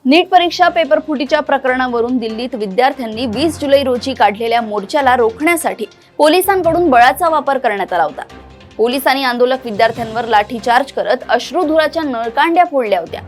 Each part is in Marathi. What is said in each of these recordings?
नीट परीक्षा पेपर फुटीच्या प्रकरणावरून दिल्लीत विद्यार्थ्यांनी 20 जुलै रोजी काढलेल्या मोर्चाला रोखण्यासाठी पोलिसांकडून बळाचा वापर करण्यात आला होता। पोलिसांनी आंदोलक विद्यार्थ्यांवर लाठीचार्ज करत अश्रुधुराच्या नळकांड्या फोडल्या होत्या।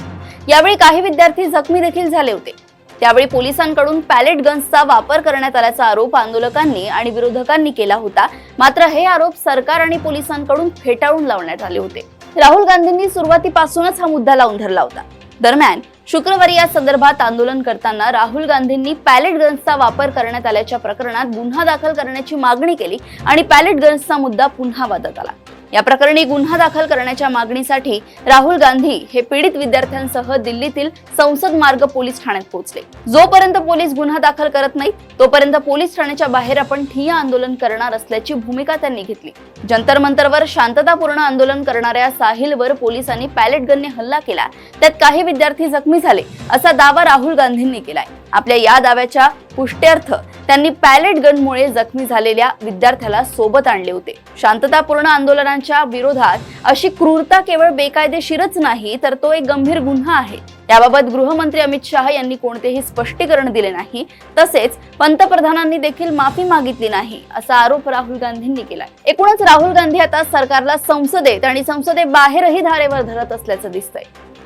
यावेळी काही विद्यार्थी जखमी देखील झाले होते। त्यावेळी पोलिसांकडून पॅलेट गन्सचा वापर करण्यात आल्याचा आरोप आंदोलकांनी आणि विरोधकांनी केला होता। मात्र हे आरोप सरकार आणि पोलिसांकडून फेटाळून लावण्यात आले होते। राहुल गांधींनी सुरुवातीपासूनच हा मुद्दा लावून धरला होता। दरम्यान शुक्रवारी या संदर्भात आंदोलन करताना राहुल गांधींनी पॅलेट गन्सचा वापर करण्यात आल्याच्या प्रकरणात गुन्हा दाखल करण्याची मागणी केली आणि पॅलेट गन्सचा मुद्दा पुन्हा वादात आला। या प्रकरणी गुन्हा दाखल करण्याच्या मागणीसाठी राहुल गांधी हे पीडित विद्यार्थ्यांसह दिल्लीतील संसद मार्ग पोलीस ठाण्यात पोहोचले। जोपर्यंत पोलीस गुन्हा दाखल करत नाहीत तोपर्यंत पोलीस ठाण्याच्या बाहेर आपण ठिय्या आंदोलन करणार असल्याची भूमिका त्यांनी घेतली। जंतर मंतरवर शांततापूर्ण आंदोलन करणाऱ्या साहिलवर पोलिसांनी पॅलेट गनने हल्ला केला, त्यात काही विद्यार्थी जखमी झाले असा दावा राहुल गांधींनी केलाय। आपल्या या दाव्याच्या पुष्ट्यर्थ त्यांनी पॅलेट गनमुळे जखमी झालेल्या विद्यार्थ्याला सोबत आणले होते। शांततापूर्ण आंदोलनांच्या विरोधात अशी क्रूरता केवळ बेकायदेशीरच नाही तर तो एक गंभीर गुन्हा आहे। याबाबत गृहमंत्री अमित शाह यांनी कोणतेही स्पष्टीकरण दिले नाही, तसेच पंतप्रधानांनी देखील माफी मागितली नाही असा आरोप राहुल गांधींनी केलाय। एकूणच राहुल गांधी आता सरकारला संसदेत आणि संसदेबाहेरही धारेवर धरत असल्याचं दिसतंय।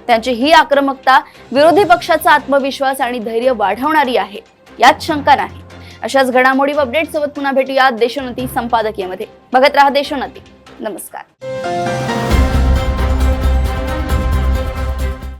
त्यांची ही आक्रमकता विरोधी पक्षाचा आत्मविश्वास आणि धैर्य वाढवणारी आहे, यात शंका नाही। अशाच घडामोडी व अपडेट सोबत पुन्हा भेटूया देशोन्नती संपादकीयमध्ये। बघत रहा देशोन्नती। नमस्कार।